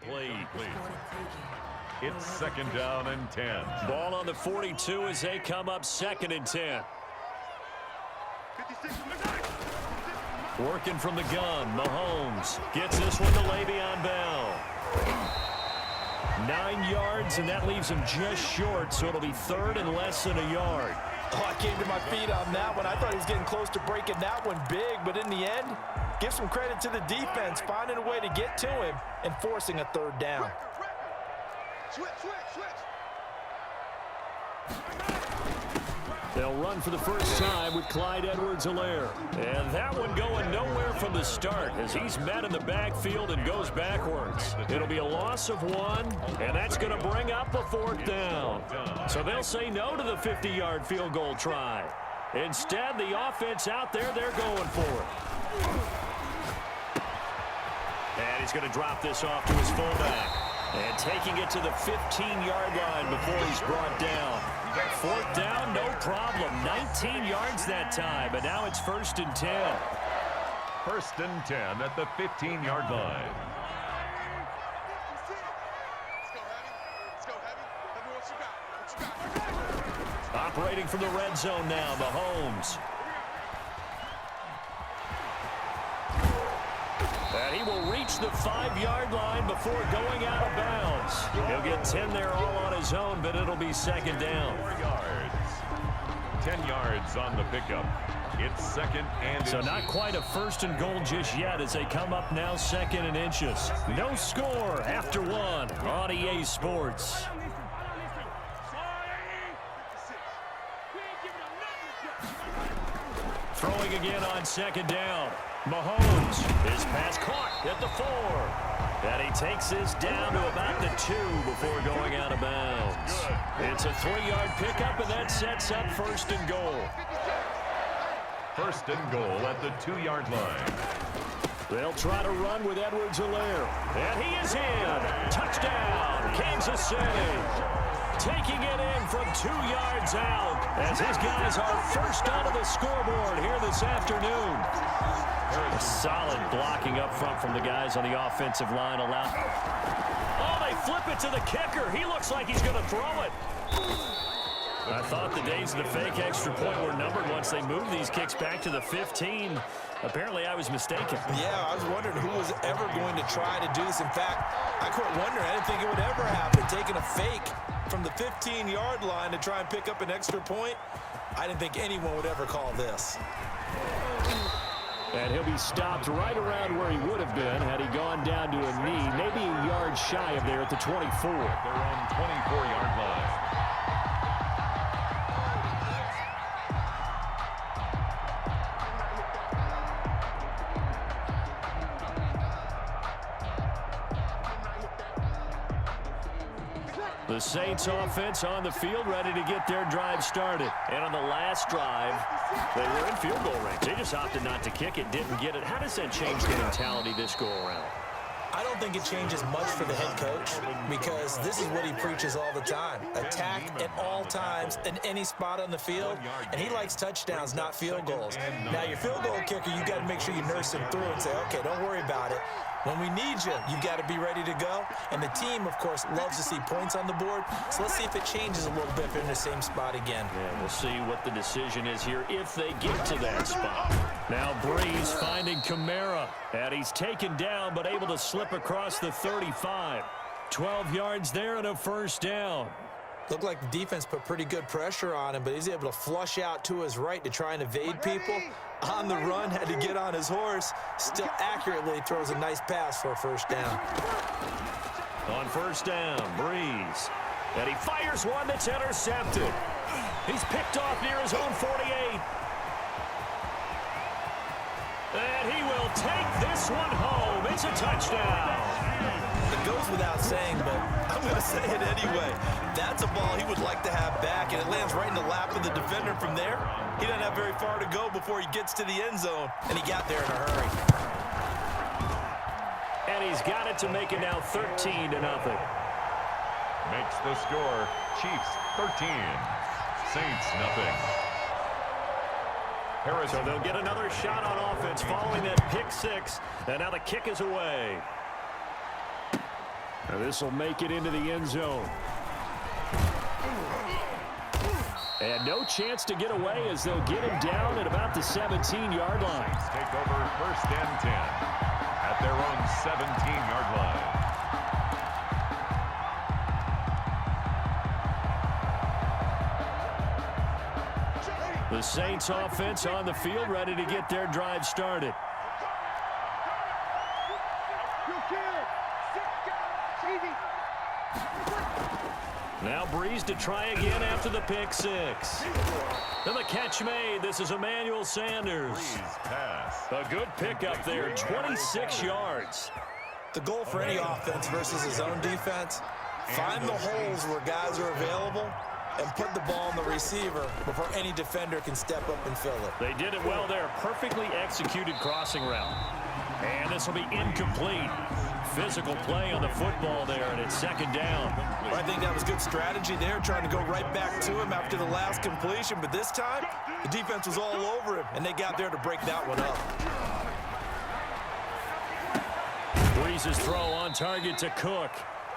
Play. It's second down and 10. Ball on the 42 as they come up second and 10. Working from the gun, Mahomes gets this one to Le'Veon Bell. 9 yards, and that leaves him just short, so it'll be third and less than a yard. Oh, I came to my feet on that one. I thought he was getting close to breaking that one big, but in the end, give some credit to the defense, finding a way to get to him and forcing a third down. They'll run for the first time with Clyde Edwards-Helaire. And that one going nowhere from the start as he's met in the backfield and goes backwards. It'll be a loss of 1, and that's going to bring up a fourth down. So they'll say no to the 50-yard field goal try. Instead, the offense out there, they're going for it. And he's going to drop this off to his fullback. And taking it to the 15-yard line before he's brought down. Fourth down, no problem. 19 yards that time, but now it's first and 10. First and 10 at the 15-yard line. Operating from the red zone now, Mahomes. And he will reach the 5-yard line before going out of bounds. He'll get 10 there all on his own, but it'll be second down. 4 yards. 10 yards on the pickup. It's second and so not quite a first and goal just yet as they come up now second and inches. No score after 1 on EA Sports. Throwing again on second down. Mahomes, his pass caught at the 4. And he takes this down to about the 2 before going out of bounds. It's a 3-yard pickup, and that sets up first and goal. First and goal at the 2-yard line. They'll try to run with Edwards-Helaire. And he is in. Touchdown, Kansas City. Taking it in from 2 yards out as his guys are first onto the scoreboard here this afternoon. A solid blocking up front from the guys on the offensive line. Oh, they flip it to the kicker. He looks like he's going to throw it. I thought the days of the fake extra point were numbered once they moved these kicks back to the 15. Apparently, I was mistaken. Yeah, I was wondering who was ever going to try to do this. In fact, I quit wondering. I didn't think it would ever happen. Taking a fake from the 15-yard line to try and pick up an extra point, I didn't think anyone would ever call this. And he'll be stopped right around where he would have been had he gone down to a knee, maybe a yard shy of there at the 24. They're on 24-yard line. The Saints offense on the field ready to get their drive started. And on the last drive, they were in field goal range. They just opted not to kick it, didn't get it. How does that change the mentality this go around? I don't think it changes much for the head coach because this is what he preaches all the time. Attack at all times in any spot on the field, and he likes touchdowns, not field goals. Now, your field goal kicker, you got to make sure you nurse him through and say, okay, don't worry about it. When we need you, you got to be ready to go. And the team, of course, loves to see points on the board. So let's see if it changes a little bit if they're in the same spot again. Yeah, we'll see what the decision is here if they get to that spot. Now Breeze finding Kamara. And he's taken down but able to slip across the 35. 12 yards there and a first down. Looked like the defense put pretty good pressure on him, but he's able to flush out to his right to try and evade people. On the run, had to get on his horse. Still accurately throws a nice pass for a first down. On first down, Breeze. And he fires one that's intercepted. He's picked off near his own 48. And he will take this one home. It's a touchdown. It goes without saying, but I'm going to say it anyway. That's a ball he would like to have back, and it lands right in the lap of the defender from there. He doesn't have very far to go before he gets to the end zone, and he got there in a hurry. And he's got it to make it now 13-0. Makes the score Chiefs 13, Saints nothing. So they'll get another shot on offense following that pick six, and now the kick is away. And this will make it into the end zone. And no chance to get away as they'll get him down at about the 17-yard line. Take over first and 10 at their own 17-yard line. The Saints offense on the field, ready to get their drive started. Now Breeze to try again after the pick six. And the catch made. This is Emmanuel Sanders. A good pickup there, 26 yards. The goal for any offense versus his own defense, find the holes where guys are available and put the ball on the receiver before any defender can step up and fill it. They did it well there. Perfectly executed crossing route. And this will be incomplete. Physical play on the football there, and it's second down. Well, I think that was good strategy there, trying to go right back to him after the last completion. But this time, the defense was all over him, and they got there to break that one up. Breeze's throw on target to Cook.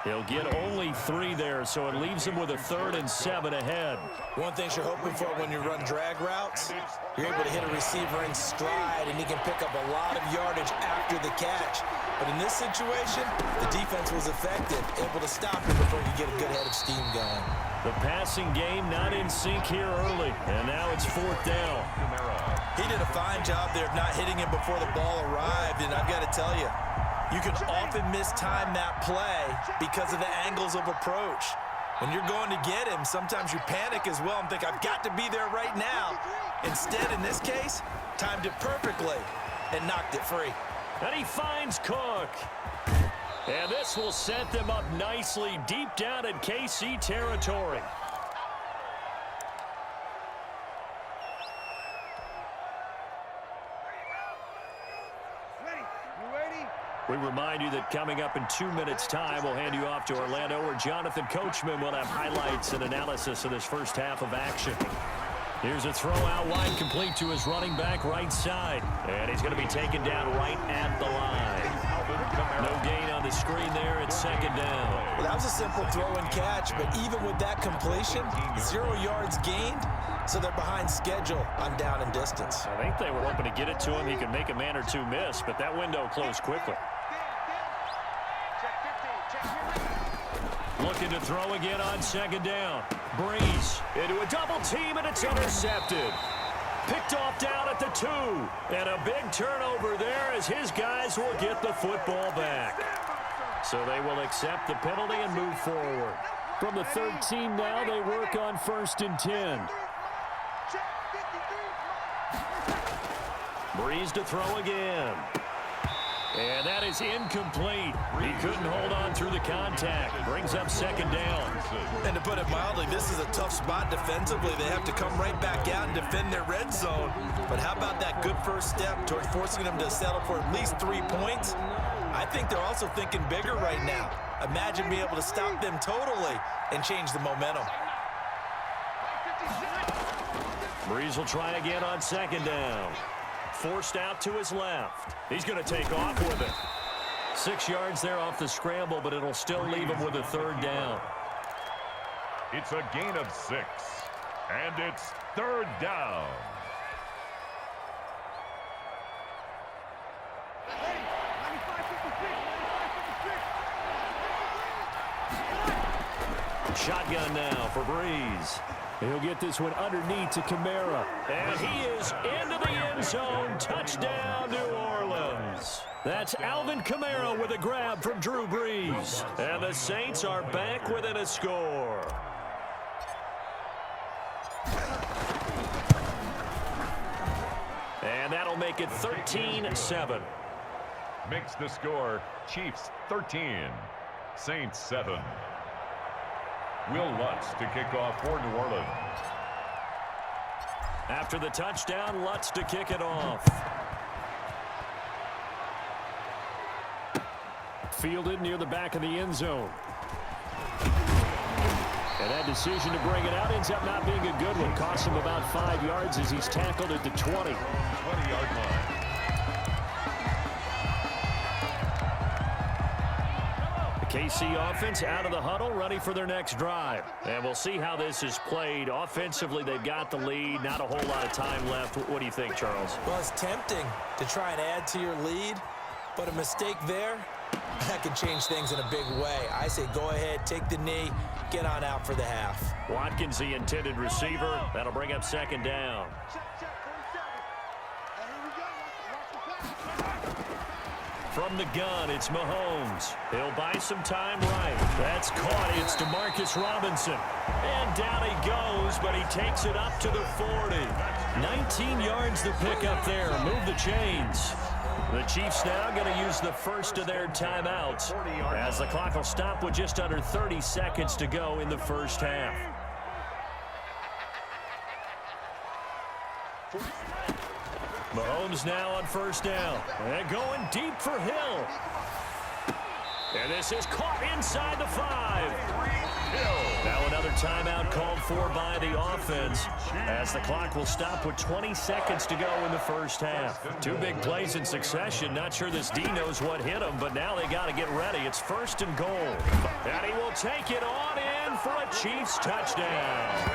He'll get only 3 there, so it leaves him with a 3rd and 7 ahead. One thing you're hoping for when you run drag routes, you're able to hit a receiver in stride, and he can pick up a lot of yardage after the catch. But in this situation, the defense was effective, able to stop him before you get a good head of steam going. The passing game not in sync here early, and now it's 4th down. He did a fine job there of not hitting him before the ball arrived, and I've got to tell you, you can often mistime that play because of the angles of approach. When you're going to get him, sometimes you panic as well and think, I've got to be there right now. Instead, in this case, timed it perfectly and knocked it free. And he finds Cook. And this will set them up nicely deep down in KC territory. We remind you that coming up in 2 minutes' time, we'll hand you off to Orlando, where Jonathan Coachman will have highlights and analysis of this first half of action. Here's a throw out wide, complete to his running back right side. And he's going to be taken down right at the line. No gain on the screen there. It's second down. Well, that was a simple throw and catch, but even with that completion, 0 yards gained, so they're behind schedule on down and distance. I think they were hoping to get it to him. He could make a man or two miss, but that window closed quickly. Looking to throw again on second down. Breeze into a double team, and it's intercepted. Picked off down at the 2. And a big turnover there as his guys will get the football back. So they will accept the penalty and move forward. From the 13 now, they work on 1st and 10. Breeze to throw again. And that is incomplete. He couldn't hold on through the contact. Brings up second down. And to put it mildly, this is a tough spot defensively. They have to come right back out and defend their red zone. But how about that good first step towards forcing them to settle for at least 3 points? I think they're also thinking bigger right now. Imagine being able to stop them totally and change the momentum. Breeze will try again on second down. Forced out to his left. He's going to take off with it. 6 yards there off the scramble, but it'll still leave him with a 3rd down. It's a gain of 6, and it's 3rd down. Shotgun now for Breeze. He'll get this one underneath to Kamara. And he is into the end zone. Touchdown, New Orleans. That's Alvin Kamara with a grab from Drew Brees. And the Saints are back within a score. And that'll make it 13-7. Makes the score Chiefs 13, Saints 7. Will Lutz to kick off for New Orleans. After the touchdown, Lutz to kick it off. Fielded near the back of the end zone. And that decision to bring it out ends up not being a good one. Costs him about 5 yards as he's tackled at the 20. 20-yard line. The KC offense out of the huddle, ready for their next drive. And we'll see how this is played. Offensively, they've got the lead. Not a whole lot of time left. What do you think, Charles? Well, it's tempting to try and add to your lead, but a mistake there, that can change things in a big way. I say go ahead, take the knee, get on out for the half. Watkins, the intended receiver. That'll bring up second down. From the gun, it's Mahomes. He'll buy some time right. That's caught. It's Demarcus Robinson. And down he goes, but he takes it up to the 40. 19 yards to pick up there. Move the chains. The Chiefs now going to use the first of their timeouts as the clock will stop with just under 30 seconds to go in the first half. Mahomes now on first down. And going deep for Hill. And this is caught inside the 5. Now another timeout called for by the offense as the clock will stop with 20 seconds to go in the first half. Two big plays in succession. Not sure this D knows what hit him, but now they got to get ready. It's first and goal. And he will take it on in for a Chiefs touchdown.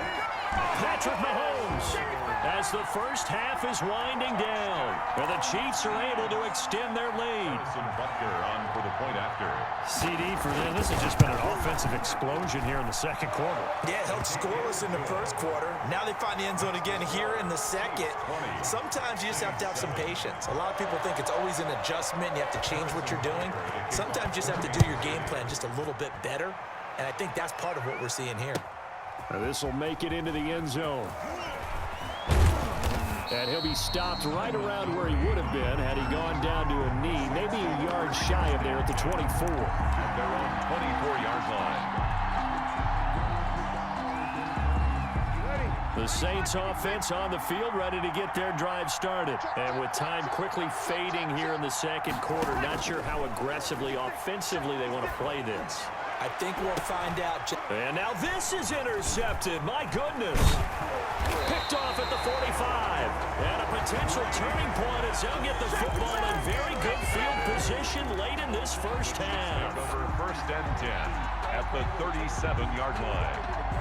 Patrick Mahomes, as the first half is winding down, and the Chiefs are able to extend their lead. On for the point after. CD for them. This has just been an offensive explosion here in the second quarter. Yeah, held scoreless in the first quarter. Now they find the end zone again here in the second. Sometimes you just have to have some patience. A lot of people think it's always an adjustment. You have to change what you're doing. Sometimes you just have to do your game plan just a little bit better, and I think that's part of what we're seeing here. This will make it into the end zone. And he'll be stopped right around where he would have been had he gone down to a knee, maybe a yard shy of there at the 24. At their own 24-yard line. The Saints offense on the field, ready to get their drive started. And with time quickly fading here in the second quarter, not sure how aggressively, offensively they want to play this. I think we'll find out. And now this is intercepted. My goodness. Picked off at the 45. And a potential turning point as they'll get the football in very good field position late in this first half. Over first and 10 at the 37-yard line.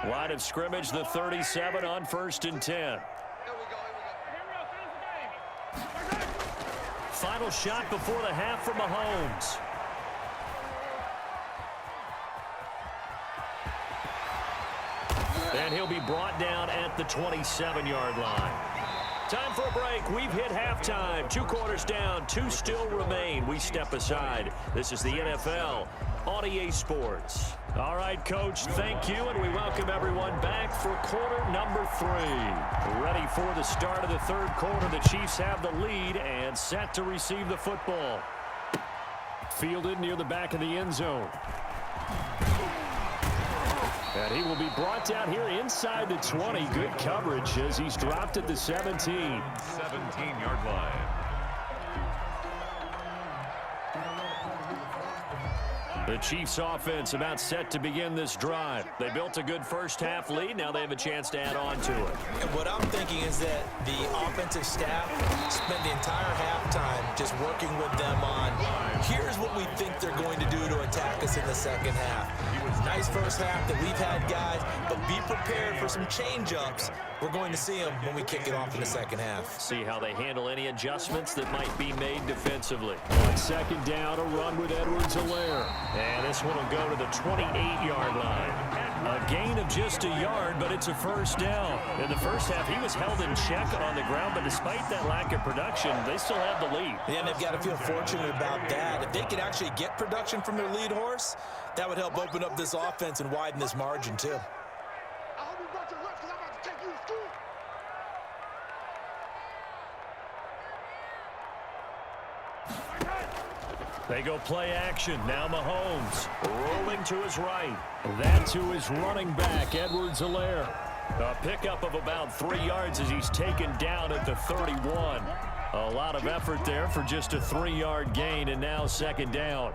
Line of scrimmage, the 37 on first and 10. Final shot before the half for Mahomes. And he'll be brought down at the 27-yard line. Time for a break. We've hit halftime. 2 quarters down, 2 still remain. We step aside. This is the NFL on EA Sports. All right, Coach, thank you, and we welcome everyone back for quarter number 3. Ready for the start of the third quarter. The Chiefs have the lead and set to receive the football. Fielded near the back of the end zone. And he will be brought down here inside the 20. Good coverage as he's dropped at the 17. 17-yard line. The Chiefs offense about set to begin this drive. They built a good first half lead. Now they have a chance to add on to it. And what I'm thinking is that the offensive staff spent the entire halftime just working with them on, here's what we think they're going to do to attack us in the second half. Nice first half that we've had, guys, but be prepared for some change-ups. We're going to see them when we kick it off in the second half. See how they handle any adjustments that might be made defensively. On second down, a run with Edwards-Helaire. And this one will go to the 28-yard line. A gain of just a yard, but it's a first down. In the first half, he was held in check on the ground, but despite that lack of production, they still have the lead. Yeah, and they've got to feel fortunate about that. If they could actually get production from their lead horse, that would help open up this offense and widen this margin, too. They go play action. Now Mahomes rolling to his right. That to his running back, Edwards-Helaire. A pickup of about 3 yards as he's taken down at the 31. A lot of effort there for just a 3-yard gain, and now second down.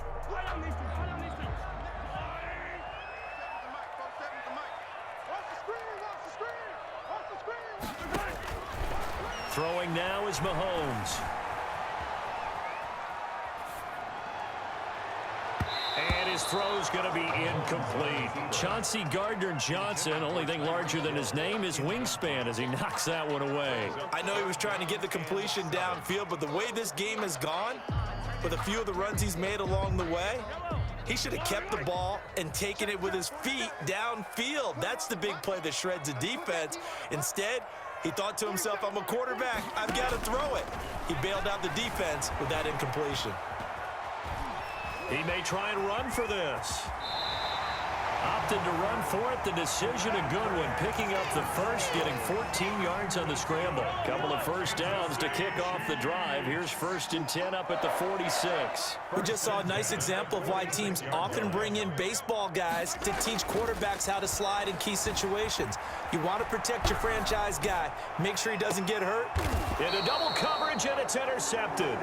Throwing now is Mahomes. And his throw's going to be incomplete. Chauncey Gardner-Johnson, only thing larger than his name is wingspan as he knocks that one away. I know he was trying to get the completion downfield, but the way this game has gone, with a few of the runs he's made along the way, he should have kept the ball and taken it with his feet downfield. That's the big play that shreds the defense. Instead, he thought to himself, I'm a quarterback, I've got to throw it. He bailed out the defense with that incompletion. He may try and run for this. Opted to run for it. The decision a good one. Picking up the first, getting 14 yards on the scramble. Couple of first downs to kick off the drive. Here's 1st and 10 up at the 46. We just saw a nice example of why teams often bring in baseball guys to teach quarterbacks how to slide in key situations. You want to protect your franchise guy. Make sure he doesn't get hurt. Into double coverage, and it's intercepted.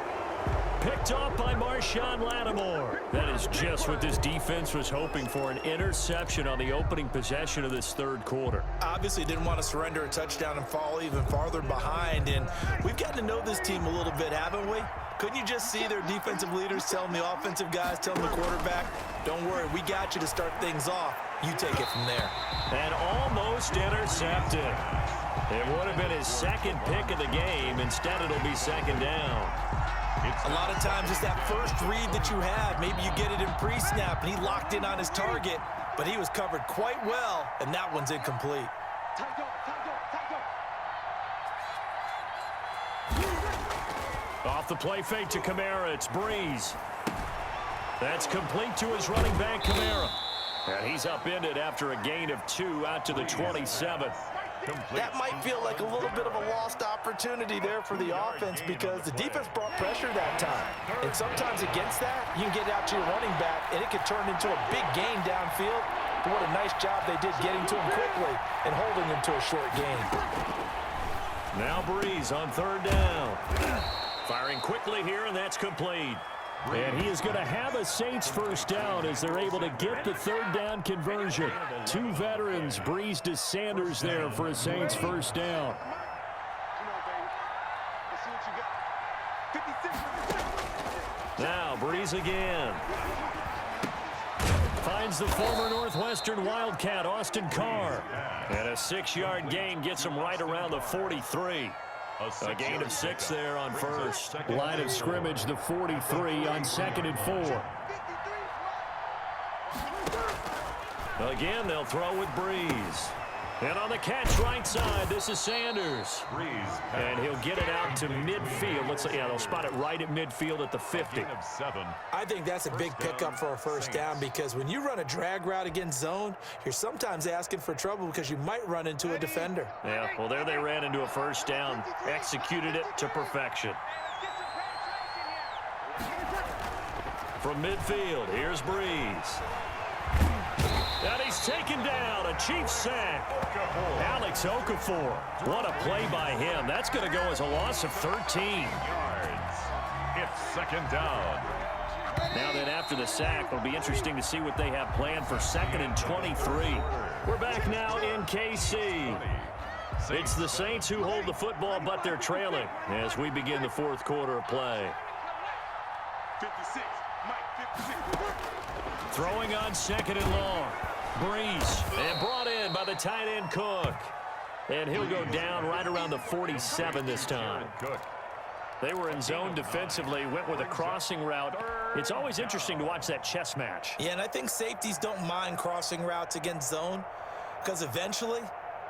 Picked off by Marshawn Lattimore. That is just what this defense was hoping for, an interception on the opening possession of this third quarter. Obviously didn't want to surrender a touchdown and fall even farther behind, and we've gotten to know this team a little bit, haven't we? Couldn't you just see their defensive leaders telling the offensive guys, telling the quarterback, don't worry, we got you to start things off. You take it from there. And almost intercepted. It would have been his second pick of the game. Instead, it'll be second down. A lot of times it's that first read that you have. Maybe you get it in pre-snap, and he locked in on his target, but he was covered quite well, and that one's incomplete. Off the play fake to Kamara, it's Breeze. That's complete to his running back, Kamara. And he's upended after a gain of 2 out to the 27. That might feel like a little bit of a lost opportunity there for the offense because the defense brought pressure that time. And sometimes against that, you can get out to your running back, and it could turn into a big gain downfield. But what a nice job they did getting to him quickly and holding him to a short gain. Now Breeze on 3rd down. Firing quickly here, and that's complete. And he is going to have a Saints first down as they're able to get the 3rd down conversion. 2 veterans, Breeze to Sanders there for a Saints first down. Now Breeze again. Finds the former Northwestern Wildcat, Austin Carr. And a 6-yard gain gets him right around the 43. A gain of 6 there on first. Line of scrimmage, the 43 on 2nd and 4. Again, they'll throw with Breeze. And on the catch right side, this is Sanders. And he'll get it out to midfield. They'll spot it right at midfield at the 50. I think that's a big pickup for a first down because when you run a drag route against zone, you're sometimes asking for trouble because you might run into a defender. Yeah, well, there they ran into a first down, executed it to perfection. From midfield, here's Breeze. And he's taken down, a Chiefs sack. Alex Okafor, what a play by him. That's going to go as a loss of 13 yards. It's 2nd down. Now then, after the sack, it'll be interesting to see what they have planned for 2nd and 23. We're back now in KC. It's the Saints who hold the football, but they're trailing as we begin the 4th quarter of play. 56, Mike, 56. Throwing on 2nd and long. Breeze, and brought in by the tight end Cook. And he'll go down right around the 47 this time. They were in zone defensively, went with a crossing route. It's always interesting to watch that chess match. Yeah, and I think safeties don't mind crossing routes against zone because eventually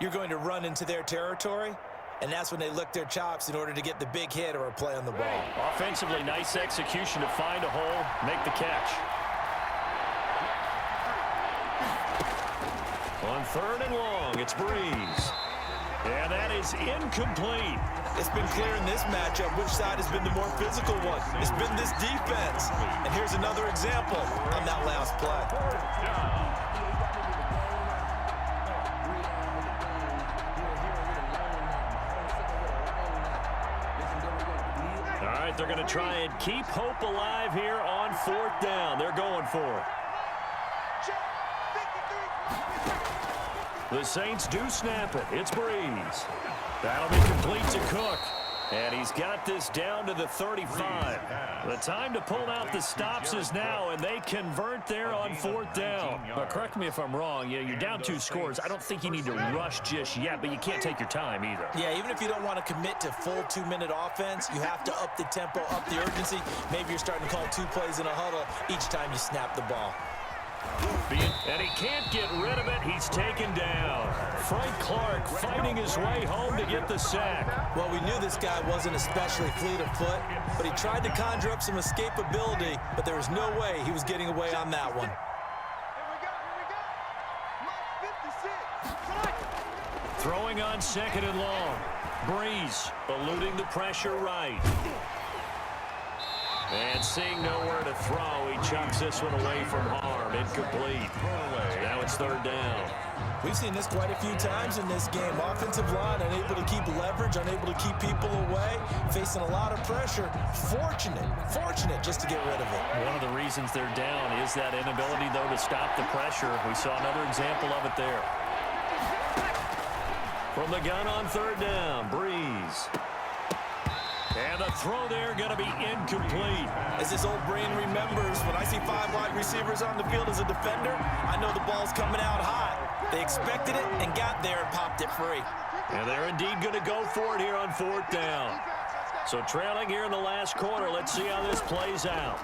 you're going to run into their territory, and that's when they lick their chops in order to get the big hit or a play on the ball. Offensively, nice execution to find a hole, make the catch. On 3rd and long, it's Breeze. And that is incomplete. It's been clear in this matchup which side has been the more physical one. It's been this defense. And here's another example on that last play. All right, they're going to try and keep hope alive here on 4th down. They're going for it. The Saints do snap it. It's Breeze. That'll be complete to Cook. And he's got this down to the 35. The time to pull out the stops is now, and they convert there on 4th down. Now, correct me if I'm wrong. You're down 2 scores. I don't think you need to rush just yet, but you can't take your time either. Yeah, even if you don't want to commit to full 2-minute offense, you have to up the tempo, up the urgency. Maybe you're starting to call 2 plays in a huddle each time you snap the ball. And he can't get rid of it. He's taken down. Frank Clark fighting his way home to get the sack. Well, we knew this guy wasn't especially fleet of foot, but he tried to conjure up some escapability, but there was no way he was getting away on that one. Throwing on 2nd and long. Breeze eluding the pressure right. And seeing nowhere to throw, he chucks this one away from harm. Incomplete. Now it's 3rd down. We've seen this quite a few times in this game. Offensive line unable to keep leverage, unable to keep people away, facing a lot of pressure. Fortunate just to get rid of it. One of the reasons they're down is that inability, though, to stop the pressure. We saw another example of it there. From the gun on 3rd down, Breeze. And the throw there going to be incomplete. As this old brain remembers, when I see 5 wide receivers on the field as a defender, I know the ball's coming out hot. They expected it and got there and popped it free. And they're indeed going to go for it here on 4th down. So trailing here in the last quarter, let's see how this plays out.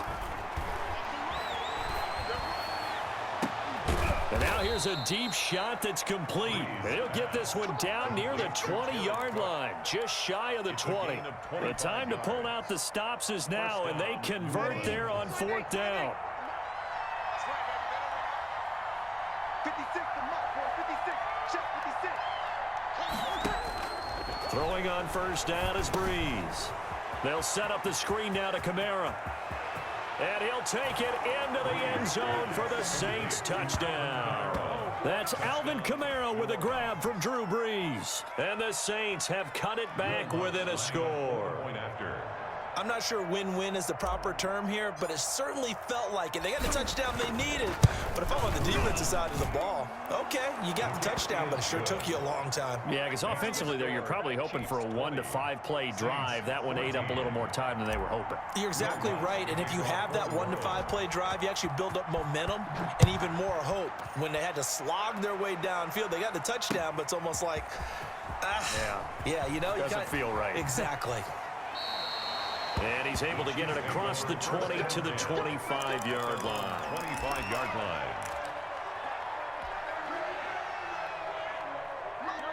And now here's a deep shot that's complete. He'll get this one down near the 20-yard line, just shy of the 20. The time to pull out the stops is now, and they convert there on 4th down. 56 to Mark, 56. Check 56. Throwing on 1st down is Breeze. They'll set up the screen now to Kamara. And he'll take it into the end zone for the Saints touchdown. That's Alvin Kamara with a grab from Drew Brees. And the Saints have cut it back within a score. I'm not sure win-win is the proper term here, but it certainly felt like it. They got the touchdown they needed. But if I'm on the defensive side of the ball, okay, you got the touchdown, but it sure took you a long time. Yeah, because offensively there, you're probably hoping for a 1 to 5 play drive. That one ate up a little more time than they were hoping. You're exactly right, and if you have that 1 to 5 play drive, you actually build up momentum and even more hope. When they had to slog their way downfield, they got the touchdown, but it's almost like, yeah, you know. Doesn't feel right. Exactly. And he's able to get it across the 20 to the 25-yard line. 25-yard line.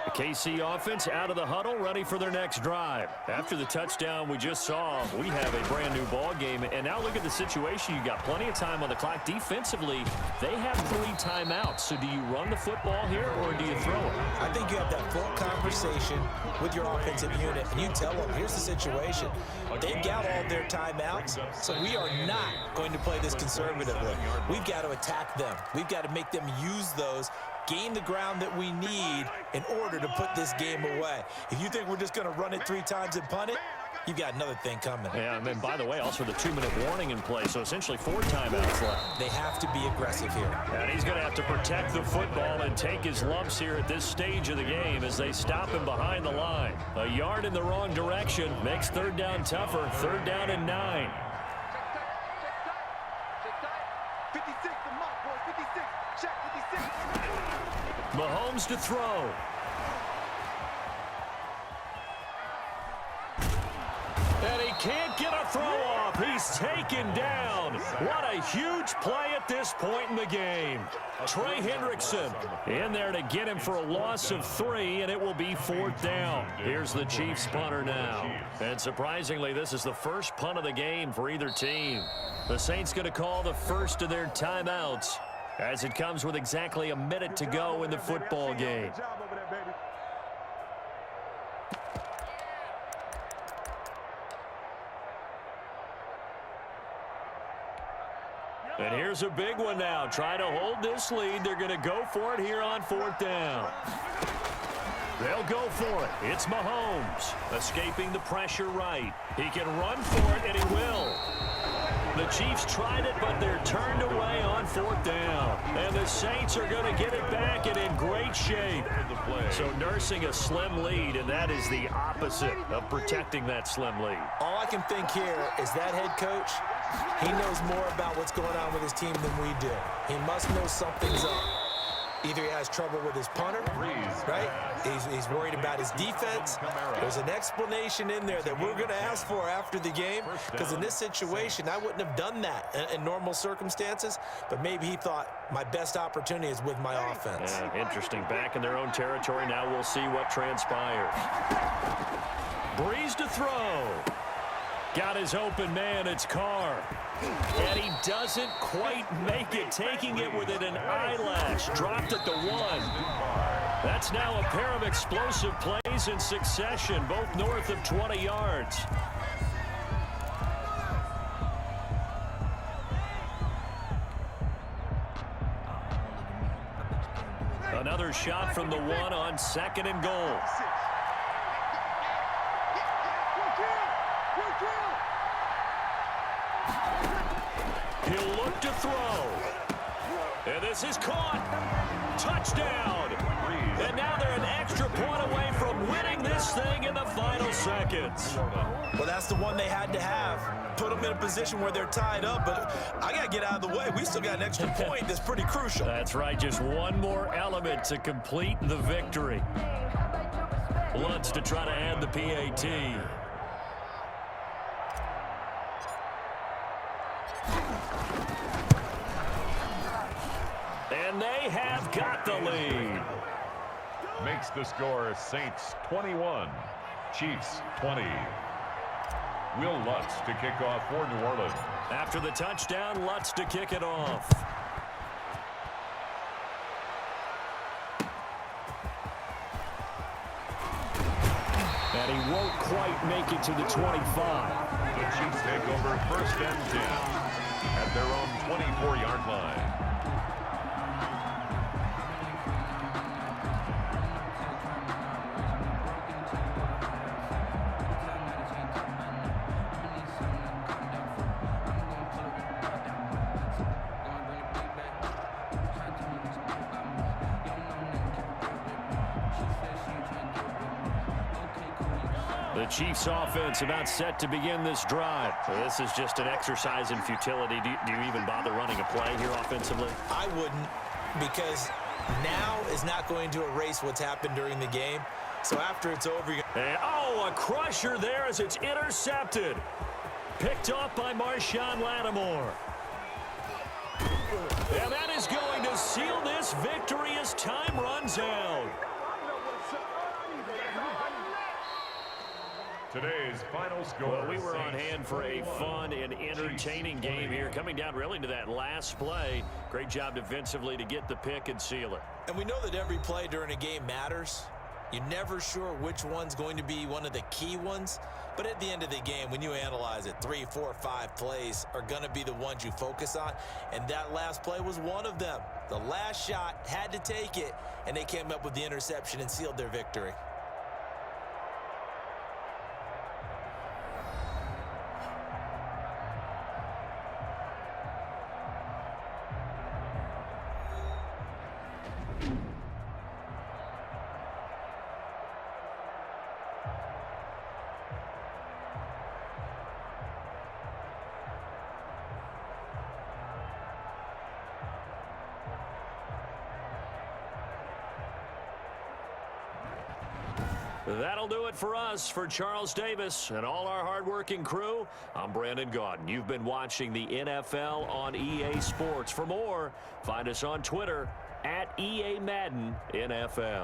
The KC offense out of the huddle, ready for their next drive. After the touchdown we just saw, we have a brand-new ball game. And now look at the situation. You got plenty of time on the clock. Defensively, they have 3 timeouts. So do you run the football here or do you throw it? I think you have that full conversation with your offensive unit, and you tell them, here's the situation. They've got all their timeouts, so we are not going to play this conservatively. We've got to attack them. We've got to make them use those, gain the ground that we need in order to put this game away. If you think we're just going to run it 3 times and punt it, you've got another thing coming. Yeah, and then, by the way, also the 2-minute warning in play, so essentially 4 timeouts left. They have to be aggressive here. And he's going to have to protect the football and take his lumps here at this stage of the game as they stop him behind the line. A yard in the wrong direction makes 3rd down tougher. 3rd down and 9. 56 to Mark, 56. Check 56. Mahomes to throw. And he can't get a throw off. He's taken down. What a huge play at this point in the game. Trey Hendrickson in there to get him for a loss of 3, and it will be 4th down. Here's the Chiefs punter now. And surprisingly, this is the first punt of the game for either team. The Saints going to call the first of their timeouts as it comes with exactly a minute to go in the football game. And here's a big one now. Trying to hold this lead. They're going to go for it here on 4th down. They'll go for it. It's Mahomes escaping the pressure right. He can run for it, and he will. The Chiefs tried it, but they're turned away on 4th down. And the Saints are going to get it back and in great shape. So nursing a slim lead, and that is the opposite of protecting that slim lead. All I can think here is that head coach, he knows more about what's going on with his team than we do. He must know something's up. Either he has trouble with his punter, right? He's worried about his defense. There's an explanation in there that we're going to ask for after the game, because in this situation, I wouldn't have done that in normal circumstances, but maybe he thought my best opportunity is with my offense. Yeah, interesting. Back in their own territory. Now we'll see what transpires. Breeze to throw. Got his open man. It's Carr. And he doesn't quite make it, taking it within an eyelash. Dropped at the 1. That's now a pair of explosive plays in succession, both north of 20 yards. Another shot from the 1 on 2nd and goal. He'll look to throw. And this is caught. Touchdown. And now they're an extra point away from winning this thing in the final seconds. Well, that's the one they had to have. Put them in a position where they're tied up, but I got to get out of the way. We still got an extra point that's pretty crucial. That's right. Just one more element to complete the victory. Lutz to try to add the PAT. And they have got the lead. Makes the score Saints 21, Chiefs 20. Will Lutz to kick off for New Orleans. After the touchdown, Lutz to kick it off. And he won't quite make it to the 25. The Chiefs take over 1st and 10 at their own 24-yard line. The Chiefs offense about set to begin this drive. This is just an exercise in futility. Do you even bother running a play here offensively? I wouldn't, because now is not going to erase what's happened during the game. So after it's over, and, a crusher there as it's intercepted. Picked off by Marshawn Lattimore. And that is going to seal this victory as time runs out. Today's final score. Well, we were on hand for a fun and entertaining game here, coming down really to that last play. Great job defensively to get the pick and seal it. And we know that every play during a game matters. You're never sure which one's going to be one of the key ones. But at the end of the game, when you analyze it, 3, 4, 5 plays are going to be the ones you focus on. And that last play was one of them. The last shot had to take it, and they came up with the interception and sealed their victory. That'll do it for us. For Charles Davis and all our hardworking crew, I'm Brandon Gaudin. You've been watching the NFL on EA Sports. For more, find us on Twitter @EA Madden NFL.